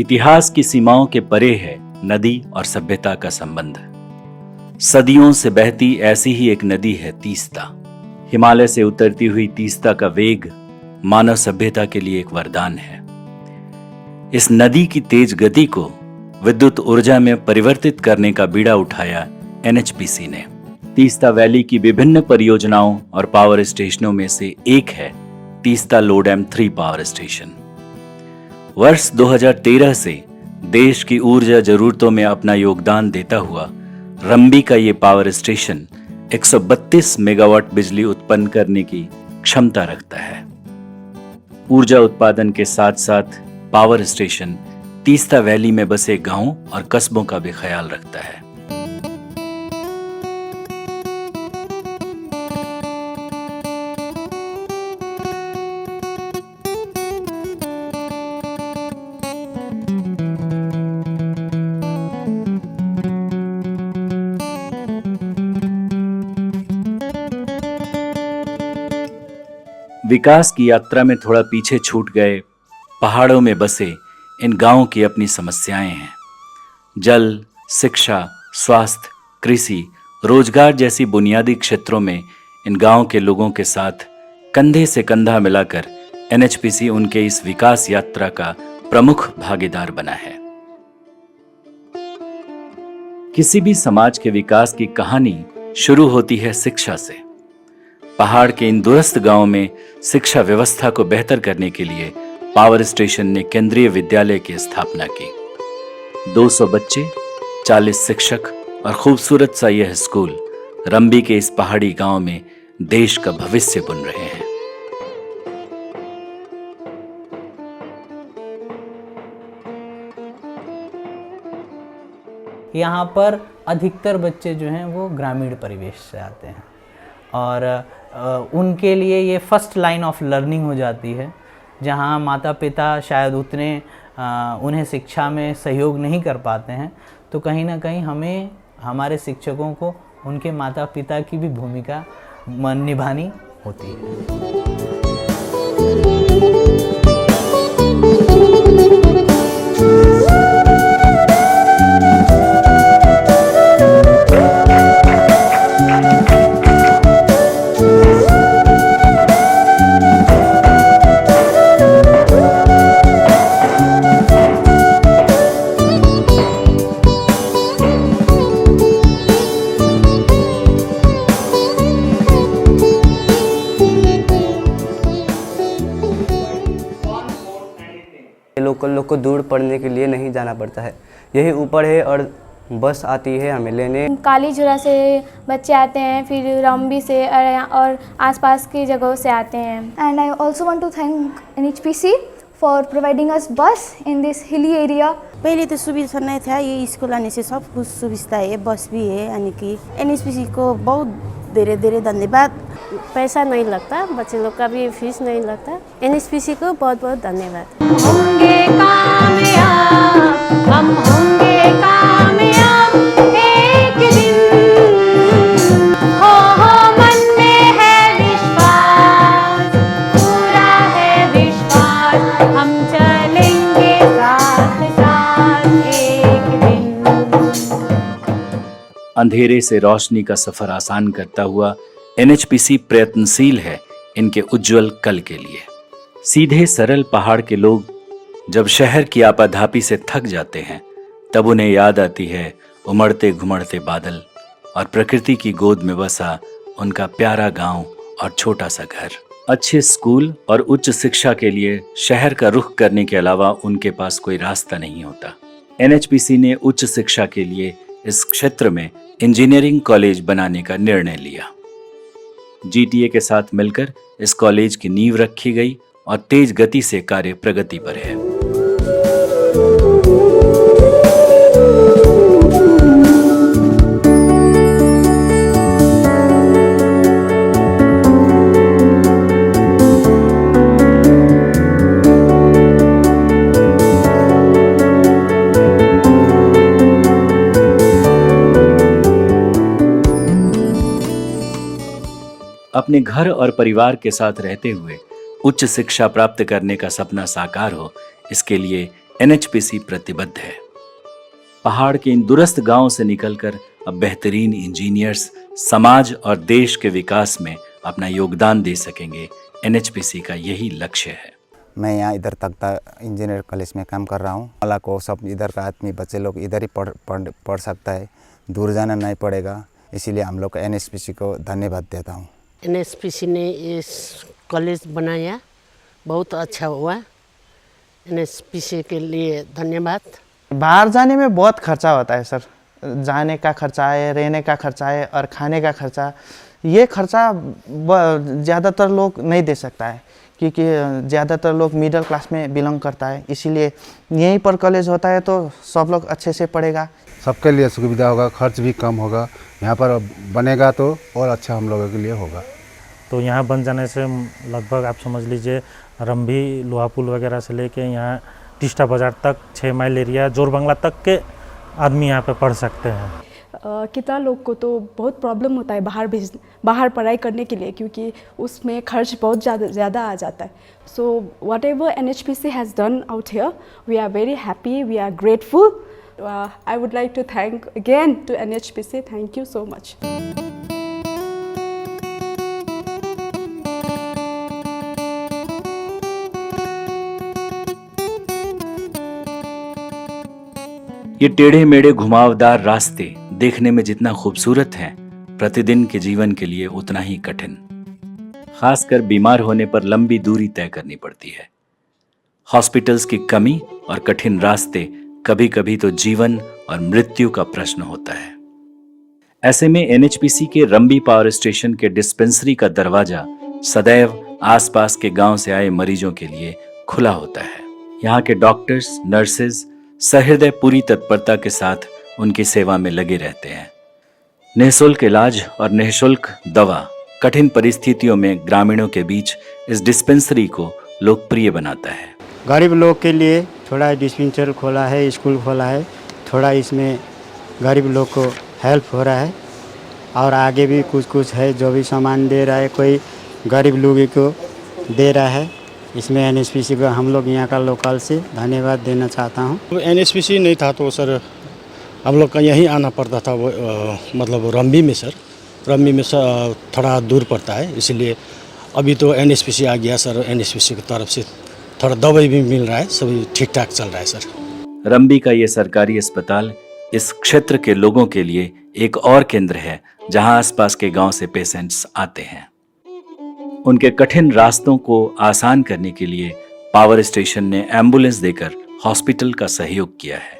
इतिहास की सीमाओं के परे है नदी और सभ्यता का संबंध। सदियों से बहती ऐसी ही एक नदी है तीस्ता। हिमालय से उतरती हुई तीस्ता का वेग मानव सभ्यता के लिए एक वरदान है। इस नदी की तेज गति को विद्युत ऊर्जा में परिवर्तित करने का बीड़ा उठाया एनएचपीसी ने। तीस्ता वैली की विभिन्न परियोजनाओं और पावर स्टेशनों में से एक है तीस्ता लोडेम 3 पावर स्टेशन। वर्ष 2013 से देश की ऊर्जा जरूरतों में अपना योगदान देता हुआ रंबी का ये पावर स्टेशन 132 मेगावाट बिजली उत्पन्न करने की क्षमता रखता है। ऊर्जा उत्पादन के साथ साथ पावर स्टेशन तीस्ता वैली में बसे गांवों और कस्बों का भी ख्याल रखता है। विकास की यात्रा में थोड़ा पीछे छूट गए पहाड़ों में बसे इन गांवों की अपनी समस्याएं हैं। जल, शिक्षा, स्वास्थ्य, कृषि, रोजगार जैसी बुनियादी क्षेत्रों में इन गांवों के लोगों के साथ कंधे से कंधा मिलाकर एनएचपीसी उनके इस विकास यात्रा का प्रमुख भागीदार बना है। किसी भी समाज के विकास की कहानी शुरू होती है शिक्षा से। पहाड़ के इन दूरस्थ गांवों में शिक्षा व्यवस्था को बेहतर करने के लिए पावर स्टेशन ने केंद्रीय विद्यालय की स्थापना की। 200 बच्चे, 40 शिक्षक और खूबसूरत सा यह स्कूल रंबी के इस पहाड़ी गांव में देश का भविष्य बुन रहे हैं। यहाँ पर अधिकतर बच्चे जो हैं वो ग्रामीण परिवेश से आते हैं और उनके लिए ये फर्स्ट लाइन ऑफ लर्निंग हो जाती है, जहाँ माता पिता शायद उतने उन्हें शिक्षा में सहयोग नहीं कर पाते हैं। तो कहीं ना कहीं हमें हमारे शिक्षकों को उनके माता पिता की भी भूमिका निभानी होती है। लोग को दूर पढ़ने के लिए नहीं जाना पड़ता है, यही ऊपर है और बस आती है हमें लेने। काली झूला से बच्चे आते हैं, फिर रंबी से और आसपास की जगहों से आते हैं। And I also want to thank NHPC for providing us bus in this hilly area. पहले तो सुविधा नहीं था, ये स्कूल आने से सब कुछ सुविधा है, बस भी है, यानी कि एनएचपीसी को बहुत धीरे धीरे धन्यवाद। पैसा नहीं लगता, बच्चे लोग का भी फीस नहीं लगता। एनएचपीसी को बहुत बहुत धन्यवाद। होंगे कामयाब, हम होंगे कामयाब एक दिन। हो मन में है विश्वास, पूरा है विश्वास, हम चलेंगे साथ साथ एक दिन। अंधेरे से रोशनी का सफर आसान करता हुआ एनएचपीसी प्रयत्नशील है इनके उज्जवल कल के लिए। सीधे सरल पहाड़ के लोग जब शहर की आपाधापी से थक जाते हैं, तब उन्हें याद आती है उमड़ते घुमड़ते बादल और प्रकृति की गोद में बसा उनका प्यारा गांव और छोटा सा घर। अच्छे स्कूल और उच्च शिक्षा के लिए शहर का रुख करने के अलावा उनके पास कोई रास्ता नहीं होता। एनएचपीसी ने उच्च शिक्षा के लिए इस क्षेत्र में इंजीनियरिंग कॉलेज बनाने का निर्णय लिया। जीटीए के साथ मिलकर इस कॉलेज की नींव रखी गई और तेज गति से कार्य प्रगति पर है। अपने घर और परिवार के साथ रहते हुए उच्च शिक्षा प्राप्त करने का सपना साकार हो, इसके लिए एनएचपीसी प्रतिबद्ध है। पहाड़ के इन दूरस्थ गांवों से निकलकर अब बेहतरीन इंजीनियर्स समाज और देश के विकास में अपना योगदान दे सकेंगे। एनएचपीसी का यही लक्ष्य है। मैं यहाँ इधर तख्ता इंजीनियर कॉलेज में काम कर रहा हूँ। अल्लाह को सब इधर का आदमी बच्चे लोग इधर ही पढ़ सकता है, दूर जाना नहीं पड़ेगा। इसीलिए हम लोग एनएचपीसी को धन्यवाद देता हूँ। एनएचपीसी ने इस कॉलेज बनाया, बहुत अच्छा हुआ। एनएचपीसी के लिए धन्यवाद। बाहर जाने में बहुत खर्चा होता है सर, जाने का खर्चा है, रहने का खर्चा है और खाने का खर्चा। ये खर्चा ज़्यादातर लोग नहीं दे सकता है, क्योंकि ज़्यादातर लोग मिडिल क्लास में बिलोंग करता है। इसीलिए यहीं पर कॉलेज होता है तो सब लोग अच्छे से पढ़ेगा। सबके लिए सुविधा होगा, खर्च भी कम होगा। यहाँ पर बनेगा तो और अच्छा हम लोगों के लिए होगा। तो यहाँ बन जाने से लगभग आप समझ लीजिए रंभी लोहापुल वगैरह से लेके यहाँ टिस्टा बाज़ार तक 6 माइल एरिया जोरबंगला तक के आदमी यहाँ पे पढ़ सकते हैं। कितना लोग को तो बहुत प्रॉब्लम होता है बाहर पढ़ाई करने के लिए, क्योंकि उसमें खर्च बहुत ज़्यादा आ जाता है। So whatever NHPC has done out here, we are very happy, we are grateful. I would like to thank again to NHPC. Thank you so much. ये टेढ़े मेढ़े घुमावदार रास्ते देखने में जितना खूबसूरत हैं, प्रतिदिन के जीवन के लिए उतना ही कठिन। खासकर बीमार होने पर लंबी दूरी तय करनी पड़ती है। हॉस्पिटल्स की कमी और कठिन रास्ते कभी कभी तो जीवन और मृत्यु का प्रश्न होता है। ऐसे में एनएचपीसी के रंबी पावर स्टेशन के डिस्पेंसरी का दरवाजा सदैव आसपास के गांव से आए मरीजों के लिए खुला होता है। यहाँ के डॉक्टर्स, नर्सेज सहृदय पूरी तत्परता के साथ उनकी सेवा में लगे रहते हैं। निःशुल्क इलाज और निःशुल्क दवा कठिन परिस्थितियों में ग्रामीणों के बीच इस डिस्पेंसरी को लोकप्रिय बनाता है। गरीब लोग के लिए थोड़ा डिस्पेंसर खोला है, स्कूल खोला है, थोड़ा इसमें गरीब लोग को हेल्प हो रहा है। और आगे भी कुछ है जो भी सामान दे रहा है, कोई गरीब लोगों को दे रहा है। इसमें एनएचपीसी को हम लोग यहाँ का लोकल से धन्यवाद देना चाहता हूँ। एनएचपीसी नहीं था तो सर हम लोग का यहीं आना पड़ता था, मतलब रंबी में सर, रंबी में सर थोड़ा दूर पड़ता है। इसलिए अभी तो एनएचपीसी आ गया सर, एनएचपीसी की तरफ से थोड़ा दवाई भी मिल रहा है, सभी ठीक ठाक चल रहा है सर। रंबी का ये सरकारी अस्पताल इस क्षेत्र के लोगों के लिए एक और केंद्र है, जहां आसपास के गांव से पेशेंट्स आते हैं। उनके कठिन रास्तों को आसान करने के लिए पावर स्टेशन ने एम्बुलेंस देकर हॉस्पिटल का सहयोग किया है,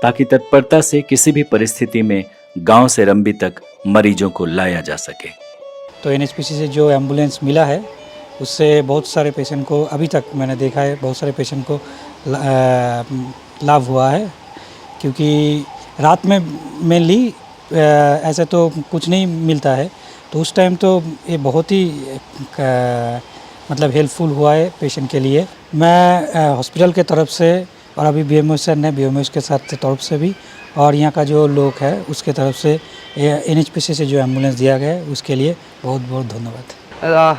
ताकि तत्परता से किसी भी परिस्थिति में गांव से रंबी तक मरीजों को लाया जा सके। तो एनएचपीसी से जो एम्बुलेंस मिला है उससे बहुत सारे पेशेंट को, अभी तक मैंने देखा है बहुत सारे पेशेंट को लाभ हुआ है। क्योंकि रात में मेनली ऐसे तो कुछ नहीं मिलता है, तो उस टाइम तो ये बहुत ही मतलब हेल्पफुल हुआ है पेशेंट के लिए। मैं हॉस्पिटल के तरफ से और अभी बीएमओ सर ने बीएमओ के साथ तरफ से भी और यहाँ का जो लोग है उसके तरफ से एनएचपीसी से जो एम्बुलेंस दिया गया है उसके लिए बहुत बहुत धन्यवाद।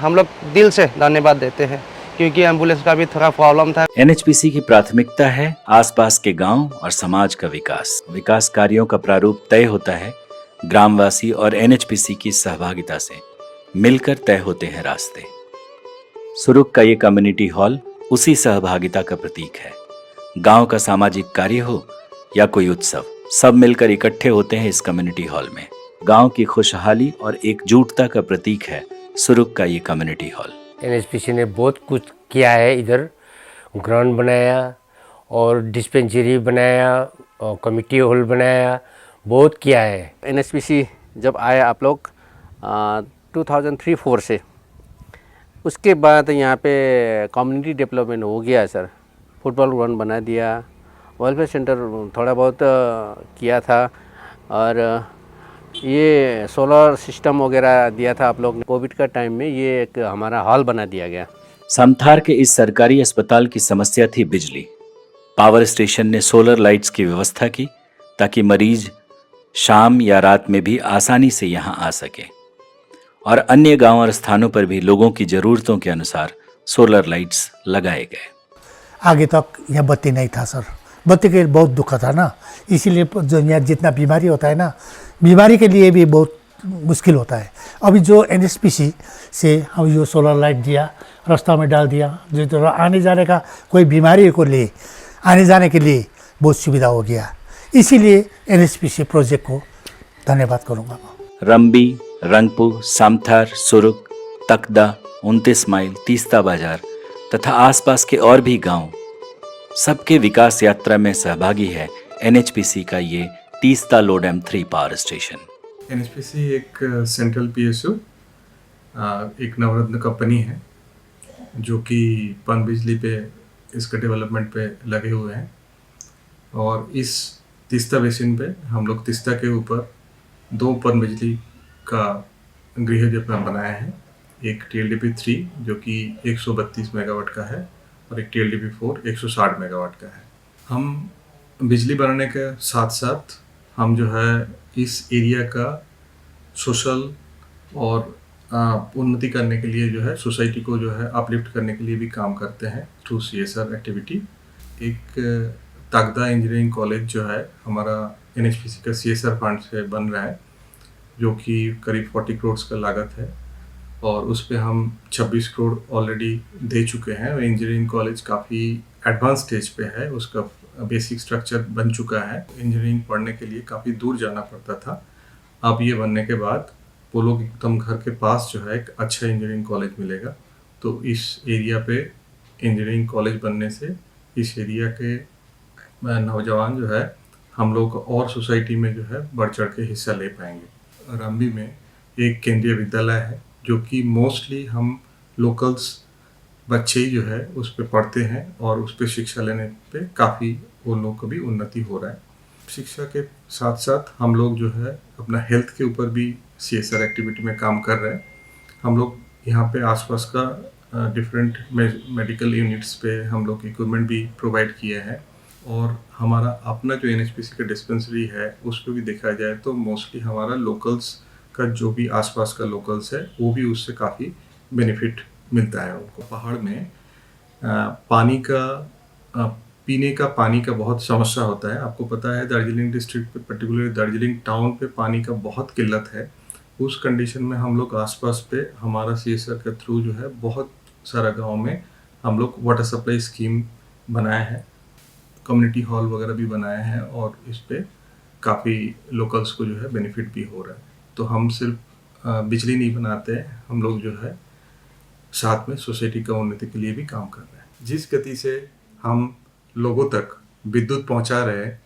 हम लोग दिल से धन्यवाद देते हैं, क्योंकि एम्बुलेंस का भी थोड़ा प्रॉब्लम था। एनएचपीसी की प्राथमिकता है आसपास के गांव और समाज का विकास। विकास कार्यों का प्रारूप तय होता है ग्रामवासी और एनएचपीसी की सहभागिता से, मिलकर तय होते हैं रास्ते। सुरुक का ये कम्युनिटी हॉल उसी सहभागिता का प्रतीक है। गांव का सामाजिक कार्य हो या कोई उत्सव, सब मिलकर इकट्ठे होते हैं इस कम्युनिटी हॉल में। गांव की खुशहाली और एकजुटता का प्रतीक है सुरुक का ये कम्युनिटी हॉल। एनएचपीसी ने बहुत कुछ किया है, इधर ग्राउंड बनाया और डिस्पेंसरी बनाया और कम्युनिटी हॉल बनाया, बहुत किया है। एनएचपीसी जब आया आप लोग 2003-04 से, उसके बाद यहाँ पे कम्युनिटी डेवलपमेंट हो गया सर। फुटबॉल ग्राउंड बना दिया, वेलफेयर सेंटर थोड़ा बहुत किया था, और ये सोलर सिस्टम वगैरह दिया था आप लोग ने। कोविड का टाइम में ये एक हमारा हॉल बना दिया गया। समथार के इस सरकारी अस्पताल की समस्या थी बिजली। पावर स्टेशन ने सोलर लाइट्स की व्यवस्था की ताकि मरीज शाम या रात में भी आसानी से यहाँ आ सके, और अन्य गांव और स्थानों पर भी लोगों की जरूरतों के अनुसार सोलर लाइट्स लगाए गए। आगे तक यहाँ बत्ती नहीं था सर। बत्ती के लिए बहुत दुख था ना, इसीलिए जो यहाँ जितना बीमारी होता है ना, बीमारी के लिए भी बहुत मुश्किल होता है। अभी जो NHPC से हम ये सोलर लाइट दिया, रास्ता में डाल दिया, जो तो आने जाने का कोई बीमारी को लिए आने जाने के लिए बहुत सुविधा हो गया। इसीलिए NHPC प्रोजेक्ट को धन्यवाद करूँगा। रंबी, रंगपुर, सामथार, सुरुक, तकदा, 29 माइल, तीस्ता बाजार तथा आसपास के और भी गांव सबके विकास यात्रा में सहभागी है NHPC का ये तीस्ता लोडेम 3 पावर स्टेशन। NHPC एक सेंट्रल PSU एक नवरत्न कंपनी है जो कि पनबिजली पे इसके डेवलपमेंट पे लगे हुए हैं। और इस तीस्ता बेसिन पे हम लोग तीस्ता के ऊपर 2 पनबिजली का गृह जब बनाया है। एक TLDP 3 जो कि 132 मेगावाट का है और एक TLDP 4 160 मेगावाट का है। हम बिजली बनाने के साथ साथ हम जो है इस एरिया का सोशल और उन्नति करने के लिए जो है सोसाइटी को जो है अपलिफ्ट करने के लिए भी काम करते हैं थ्रू CSR एक्टिविटी। एक तकदा इंजीनियरिंग कॉलेज जो है हमारा NHPC का CSR फंड से बन रहा है, जो कि करीब 40 करोड़ का लागत है और उस पर हम 26 करोड़ ऑलरेडी दे चुके हैं। और इंजीनियरिंग कॉलेज काफ़ी एडवांस स्टेज पे है, उसका बेसिक स्ट्रक्चर बन चुका है। इंजीनियरिंग पढ़ने के लिए काफ़ी दूर जाना पड़ता था, अब ये बनने के बाद वो लोग एकदम घर के पास जो है एक अच्छा इंजीनियरिंग कॉलेज मिलेगा। तो इस एरिया पे इंजीनियरिंग कॉलेज बनने से इस एरिया के नौजवान जो है हम लोग और सोसाइटी में जो है बढ़ चढ़ के हिस्सा ले पाएंगे। रंबी में एक केंद्रीय विद्यालय है जो कि मोस्टली हम लोकल्स बच्चे जो है उस पर पढ़ते हैं और उस पर शिक्षा लेने पे काफ़ी उन लोगों को भी उन्नति हो रहा है। शिक्षा के साथ साथ हम लोग जो है अपना हेल्थ के ऊपर भी CSR एक्टिविटी में काम कर रहे हैं। हम लोग यहाँ पे आसपास का डिफरेंट मेडिकल यूनिट्स पे हम लोग इक्विपमेंट भी प्रोवाइड किए हैं। और हमारा अपना जो NHPC का डिस्पेंसरी है उस पर भी देखा जाए तो मोस्टली हमारा लोकल्स का जो भी आसपास का लोकल्स है वो भी उससे काफ़ी बेनिफिट मिलता है उनको। पहाड़ में पानी का पीने का पानी का बहुत समस्या होता है। आपको पता है दार्जिलिंग डिस्ट्रिक्ट पे, पर्टिकुलरली दार्जिलिंग टाउन पे पानी का बहुत किल्लत है। उस कंडीशन में हम लोग आसपास पे हमारा CSR के थ्रू जो है बहुत सारा गांव में हम लोग वाटर सप्लाई स्कीम बनाए हैं, कम्युनिटी हॉल वगैरह भी बनाए हैं और इस पे काफ़ी लोकल्स को जो है बेनिफिट भी हो रहा है। तो हम सिर्फ बिजली नहीं बनाते हैं, हम लोग जो है साथ में सोसाइटी का उन्नति के लिए भी काम कर रहे हैं। जिस गति से हम लोगों तक विद्युत पहुंचा रहे हैं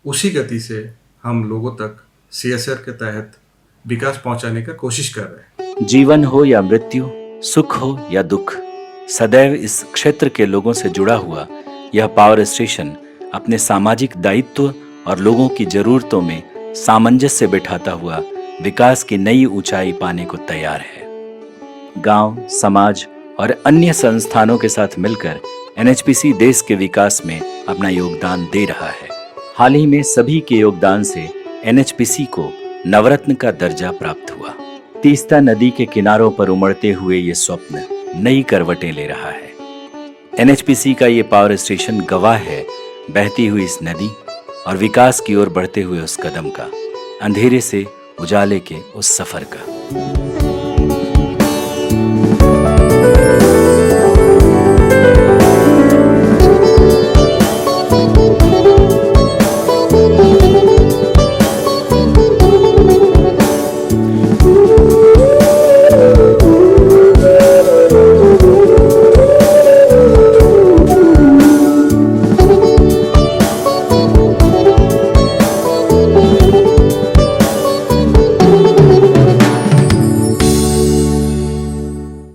उसी गति से हम लोगों तक CSR के तहत विकास पहुंचाने का कोशिश कर रहे हैं। जीवन हो या मृत्यु, सुख हो या दुख, सदैव इस क्षेत्र के लोगों से जुड़ा हुआ यह पावर स्टेशन अपने सामाजिक दायित्व और लोगों की जरूरतों में सामंजस्य बिठाता हुआ विकास की नई ऊंचाई पाने को तैयार है। गांव, समाज और अन्य संस्थानों के साथ मिलकर NHPC देश के विकास में अपना योगदान दे रहा है। हाल ही में सभी के योगदान से NHPC को नवरत्न का दर्जा प्राप्त हुआ। तीस्ता नदी के किनारों पर उमड़ते हुए ये स्वप्न नई करवटें ले रहा है। NHPC का ये पावर स्टेशन गवाह है बहती हुई इस नदी और विकास की ओर बढ़ते हुए उस कदम का, अंधेरे से उजाले के उस सफर का।